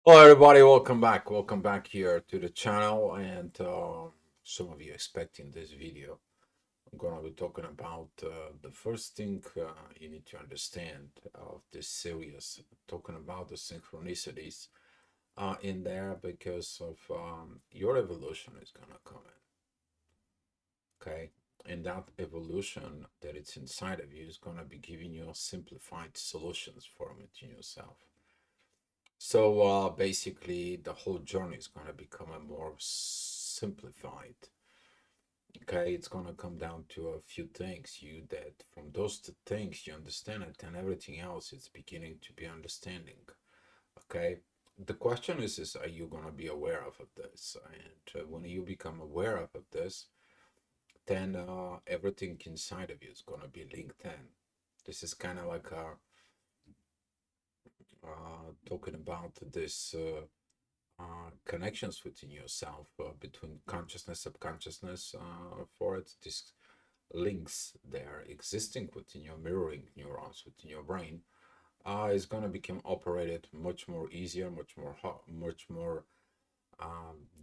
Hello, everybody. Welcome back here to the channel. And some of you expecting this video. I'm gonna be talking about the first thing you need to understand of this series. Talking about the synchronicities in there because of your evolution is gonna come in. Okay, and that evolution that it's inside of you is gonna be giving you simplified solutions for it in yourself. So basically, the whole journey is going to become a more simplified. Okay, it's going to come down to a few things. You that from those two things you understand it, and everything else it's beginning to be understanding. Okay, the question is are you going to be aware of this? And when you become aware of this, then everything inside of you is going to be linked in. This is kind of like talking about this. Connections within yourself between consciousness, subconsciousness, for it. These links there existing within your mirroring neurons within your brain is going to become operated much more easier, much more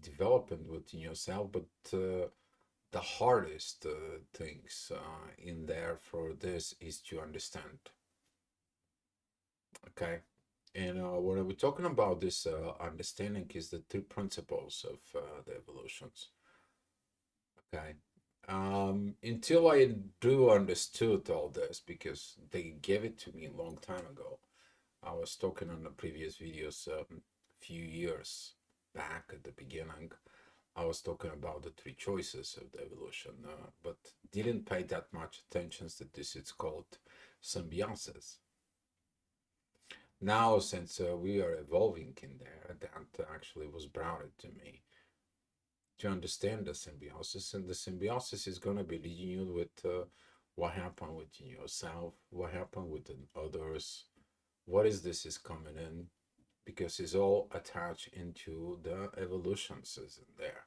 development within yourself. But the hardest things in there for this is to understand. Okay. And when we're talking about this understanding is the three principles of the evolutions. Okay. Until I do understood all this, because they gave it to me a long time ago. I was talking on the previous videos few years back at the beginning. I was talking about the three choices of the evolution, but didn't pay that much attention that this is called symbiosis. Now, since we are evolving in there, that actually was brought to me to understand the symbiosis. And the symbiosis is going to be leading you with what happened within yourself, what happened with the others, what is this is coming in, because it's all attached into the evolutions is in there.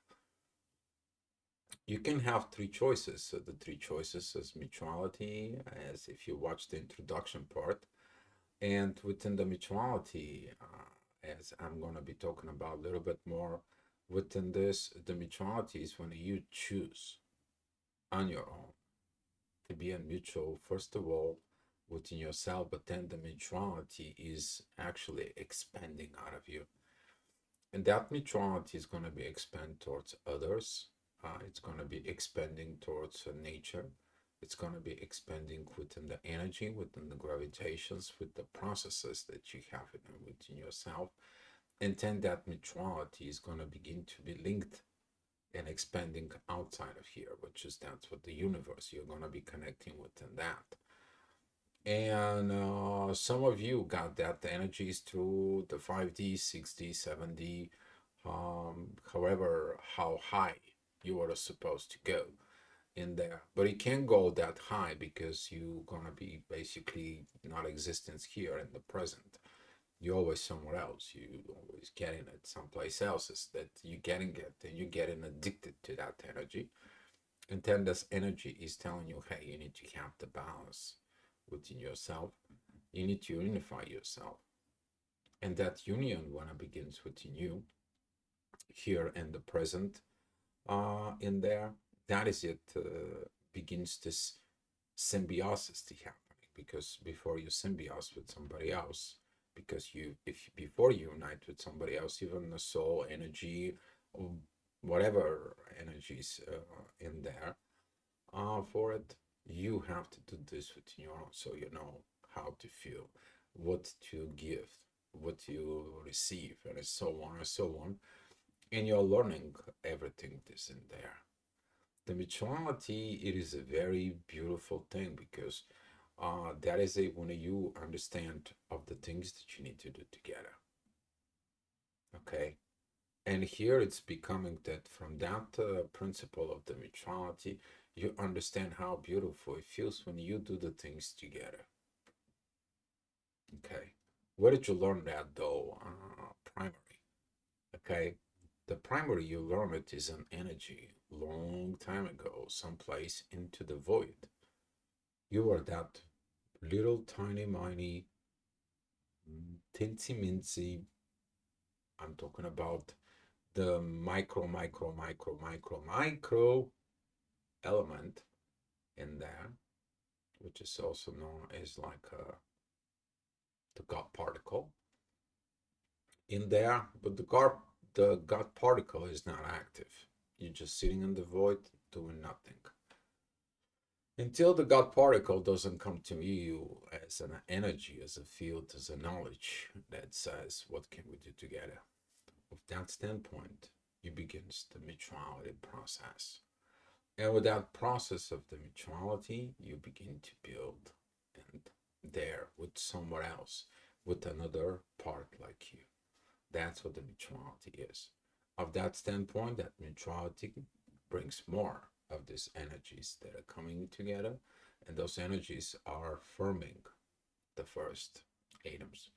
You can have three choices. So the three choices is mutuality, as if you watch the introduction part, and within the mutuality, as I'm going to be talking about a little bit more within this, the mutuality is when you choose on your own to be a mutual, first of all, within yourself, but then the mutuality is actually expanding out of you. And that mutuality is going to be expand towards others. It's going to be expanding towards nature. It's going to be expanding within the energy, within the gravitations, with the processes that you have within yourself. And then that mutuality is going to begin to be linked and expanding outside of here, which is that's what the universe, you're going to be connecting within that. And some of you got that energies through the 5D, 6D, 7D, however, how high you are supposed to go in there. But it can't go that high because you're gonna be basically not existence here in the present. You're always somewhere else. You always getting it someplace else is that you're getting it and you're getting addicted to that energy. And then this energy is telling you, hey, you need to have the balance within yourself. You need to unify yourself. And that union, when it begins within you, here in the present, in there, that is it, begins this symbiosis to happening. Because before you symbiosis with somebody else, because you, if before you unite with somebody else, even the soul energy, or whatever energies in there, for it, you have to do this with your own, so you know how to feel, what to give, what you receive, and so on and so on. And you're learning everything this in there. The mutuality, it is a very beautiful thing because that is a when you understand of the things that you need to do together. Okay. And here it's becoming that from that principle of the mutuality, you understand how beautiful it feels when you do the things together. Okay. Where did you learn that though? Primary. Okay. The primary you learn it is an energy long time ago, someplace into the void. You are that little tiny, miny, tinsy mincy I'm talking about the micro element in there, which is also known as like the God particle in there. But the God particle is not active. You're just sitting in the void doing nothing until the God particle doesn't come to you as an energy, as a field, as a knowledge that says, what can we do together? With that standpoint, you begins the mutuality process. And with that process of the mutuality, you begin to build and there with somewhere else, with another part like you. That's what the mutuality is. Of that standpoint, that mutuality brings more of these energies that are coming together, and those energies are forming the first atoms.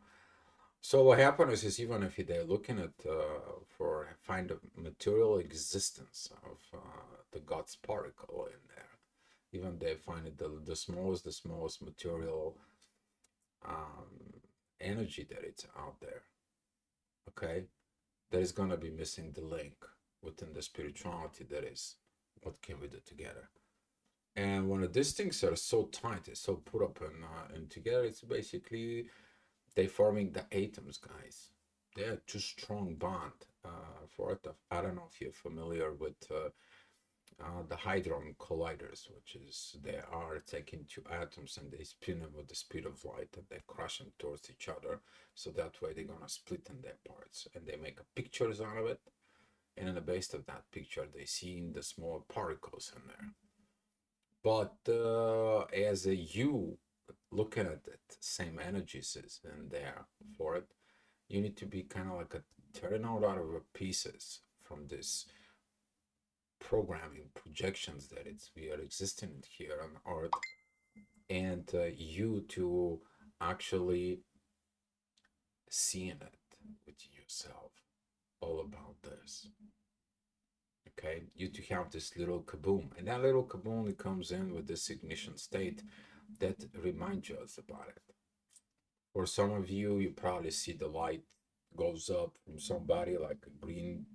So what happens is even if they're looking at for find a material existence of the God's particle in there, even they find it the smallest material um, energy that it's out there. Okay, that is gonna be missing the link within the spirituality. That is, what can we do together? And when these things are so tight, it's so put up and together, it's basically they forming the atoms, guys. They are too strong bond for it. I don't know if you're familiar with the hadron colliders, which is they are taking two atoms and they spin them with the speed of light and they crash them towards each other. So that way they're gonna split in their parts and they make a pictures out of it. And in the base of that picture, they see the small particles in there. But as a you looking at it, same energies is in there for it, you need to be kind of like a turning out of pieces from this programming projections that it's we are existing here on earth, and you to actually seeing it with yourself all about this. Okay, you to have this little kaboom, and that little kaboom it comes in with this ignition state that reminds us about it. For some of you, you probably see the light goes up from somebody like a green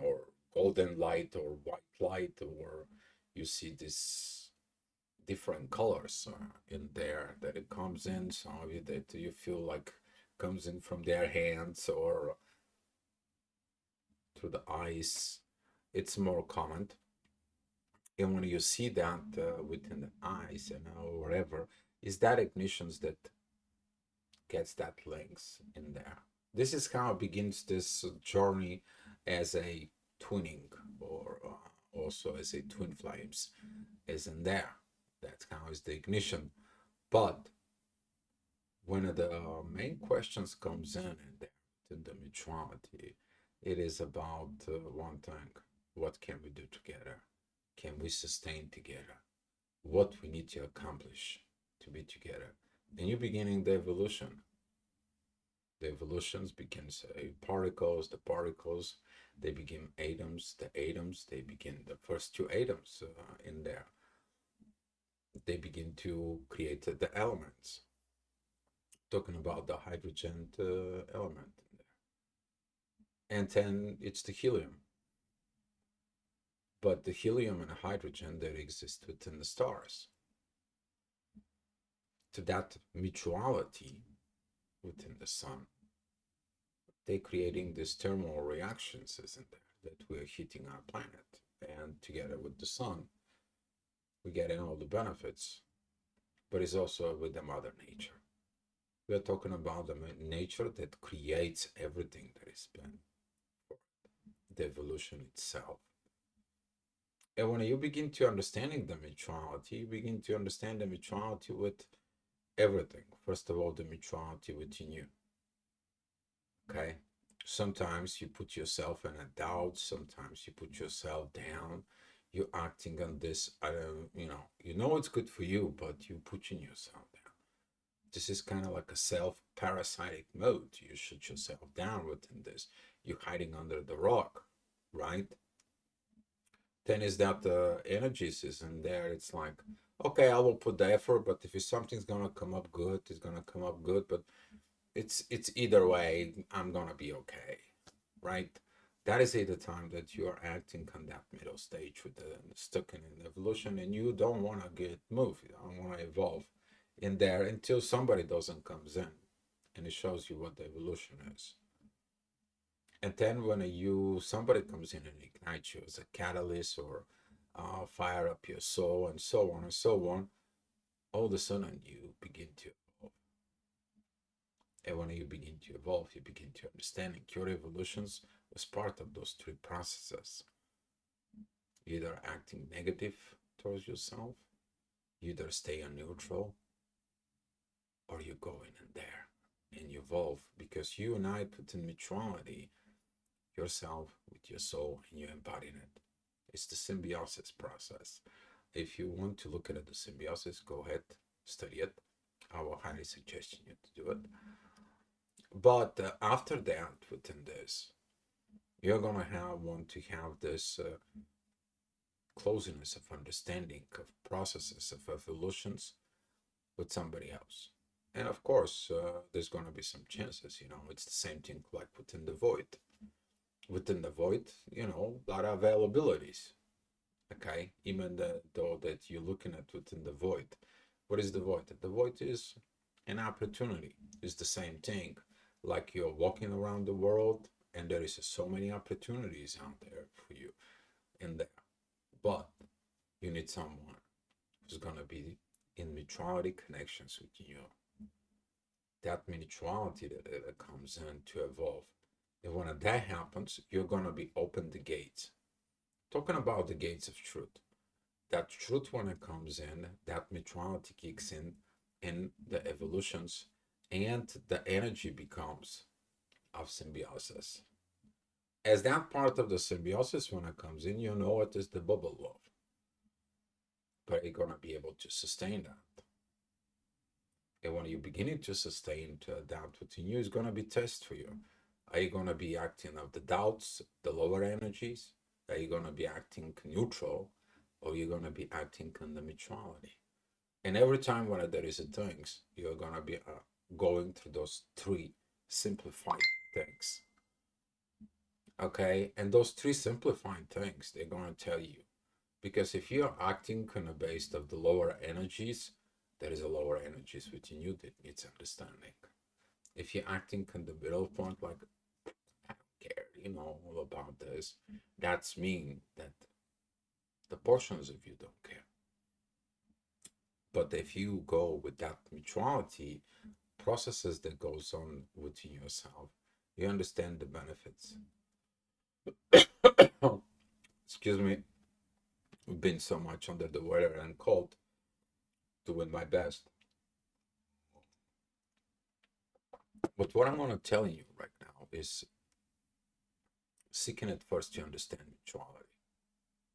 or golden light or white light, or you see this different colors in there that it comes in. Some of you that you feel like comes in from their hands or through the eyes. It's more common. And when you see that within the eyes and whatever, is that ignitions that gets that links in there. This is how it begins this journey as a twinning or also as a twin flames is in there. That's how is the ignition. But when the main questions comes in there, in the mutuality, it is about one thing. What can we do together? Can we sustain together? What we need to accomplish to be together? And you're beginning the evolution. The evolutions begins particles, the particles, they begin atoms, the atoms, they begin the first two atoms in there. They begin to create the elements. Talking about the hydrogen element in there. And then it's the helium. But the helium and hydrogen that exist within the stars. To that mutuality within the sun, they're creating these thermal reactions, isn't there, that we're heating our planet. And together with the sun, we're getting all the benefits, but it's also with the mother nature. We're talking about the nature that creates everything that is been for the evolution itself. And when you begin to understanding the mutuality, you begin to understand the mutuality with everything. First of all, the mutuality within you. Okay, sometimes you put yourself in a doubt, sometimes you put yourself down, you're acting on this you know it's good for you, but you're pushing yourself down. This is kind of like a self-parasitic mode. You shut yourself down within this. You're hiding under the rock, right? Then is that the energies is in there. It's like, okay, I will put the effort, but if something's gonna come up good, it's gonna come up good. But It's either way, I'm gonna be okay, right? That is at the time that you are acting on that middle stage with the stuck in an evolution, and you don't want to get moved. You don't want to evolve in there until somebody doesn't comes in, and it shows you what the evolution is. And then when you somebody comes in and ignites you as a catalyst or fire up your soul and so on and so on, all of a sudden you begin to evolve. And when you begin to evolve, you begin to understand. And your evolutions was part of those three processes. Either acting negative towards yourself, you either stay on neutral, or you go in there and you evolve because you unite within mutuality yourself with your soul and you embody it. It's the symbiosis process. If you want to look at the symbiosis, go ahead, study it. I will highly suggest you to do it. But after that, within this, you're gonna want to have this closeness of understanding of processes of evolutions with somebody else. And of course, there's gonna be some chances. It's the same thing like within the void. Within the void, a lot of availabilities. Okay, even though that you're looking at within the void. What is the void? The void is an opportunity. It's the same thing. Like you're walking around the world and there is so many opportunities out there for you in there. But you need someone who's gonna be in mutuality connections with you. That mutuality that comes in to evolve. And when that happens, you're gonna be open the gates. Talking about the gates of truth. That truth when it comes in, that mutuality kicks in the evolutions, and the energy becomes of symbiosis. As that part of the symbiosis when it comes in, you know it is the bubble love, but you're gonna be able to sustain that. And when you're beginning to sustain to adapt within you, is gonna be test for you. Are you gonna be acting of the doubts, the lower energies? Are you gonna be acting neutral, or you're gonna be acting on the mutuality? And every time when there is a things, you're gonna be going through those three simplified things. Okay, and those three simplified things, they're gonna tell you. Because if you're acting kind of based of the lower energies, there is a lower energies within you that needs understanding. If you're acting on the middle point, like I don't care, all about this, that's mean that the portions of you don't care. But if you go with that mutuality processes that goes on within yourself, you understand the benefits. Excuse me, I've been so much under the weather and cold, doing my best. But what I'm going to tell you right now is seeking at first to understand mutuality,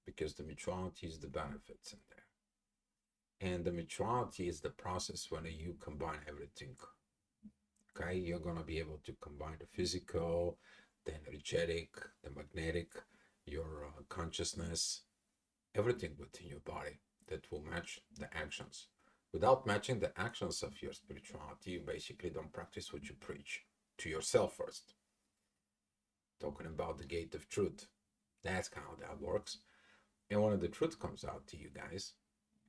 because the mutuality is the benefits in there. And the mutuality is the process when you combine everything. Okay, you're going to be able to combine the physical, the energetic, the magnetic, your consciousness, everything within your body that will match the actions. Without matching the actions of your spirituality, you basically don't practice what you preach to yourself first. Talking about the gate of truth. That's how that works. And when the truth comes out to you guys,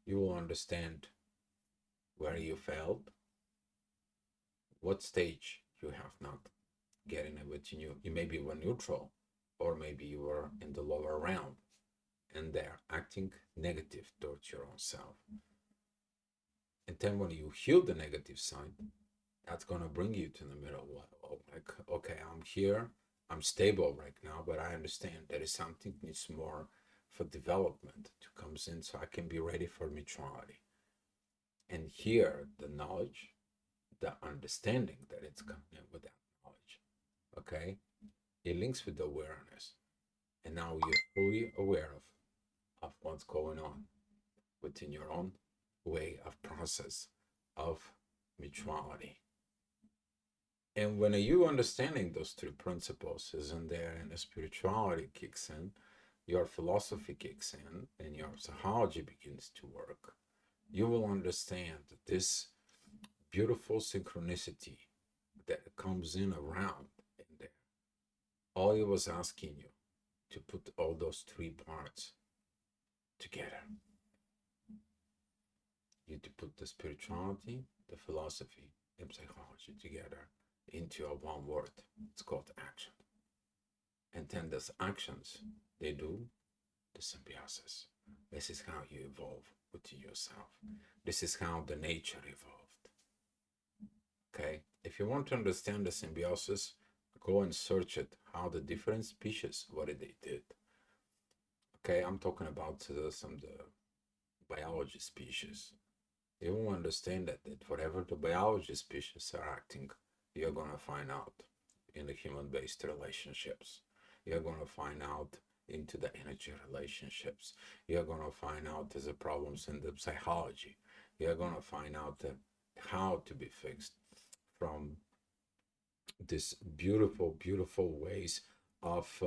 you will understand where you failed, what stage you have not getting it within you. You maybe were neutral, or maybe you were in the lower realm and they're acting negative towards your own self. And then when you heal the negative side, that's gonna bring you to the middle level. Like, okay, I'm here, I'm stable right now, but I understand there is something needs more for development to comes in so I can be ready for mutuality. And here the knowledge, the understanding that it's coming in with that knowledge. Okay? It links with the awareness. And now you're fully aware of what's going on within your own way of process of mutuality. And when you understanding those three principles is in there and the spirituality kicks in, your philosophy kicks in, and your psychology begins to work, you will understand this beautiful synchronicity that comes in around in there. All he was asking you to put all those three parts together. You to put the spirituality, the philosophy, and psychology together into a one word. It's called action. And then those actions, they do the symbiosis. This is how you evolve within yourself. This is how the nature evolved. Okay? If you want to understand the symbiosis, go and search it, how the different species, what did they did. Okay, I'm talking about some of the biology species. You will understand that whatever the biology species are acting, you're going to find out in the human-based relationships. You're going to find out into the energy relationships. You're going to find out there's problems in the psychology. You're going to find out how to be fixed from this beautiful, beautiful ways of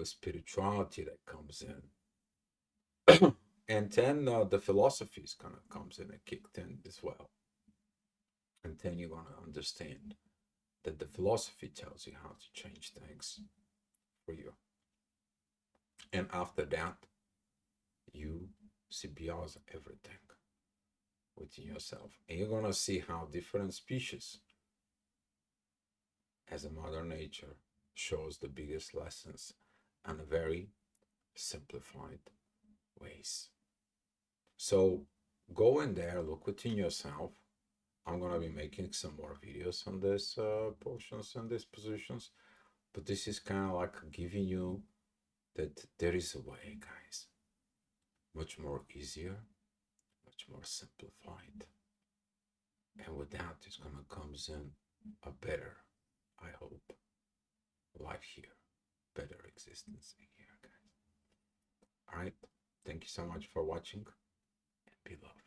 spirituality that comes in. And then the philosophies kind of comes in and kicked in as well. And then you're going to understand that the philosophy tells you how to change things for you. And after that, you symbioze everything within yourself. And you're going to see how different species, as a mother nature, shows the biggest lessons in a very simplified ways. So go in there, look within yourself. I'm gonna be making some more videos on this portions and these positions, but this is kind of like giving you that there is a way, guys, much more easier, much more simplified, and with that, it's gonna comes in a better, I hope, life here, better existence in here, guys. All right, thank you so much for watching, and be loved.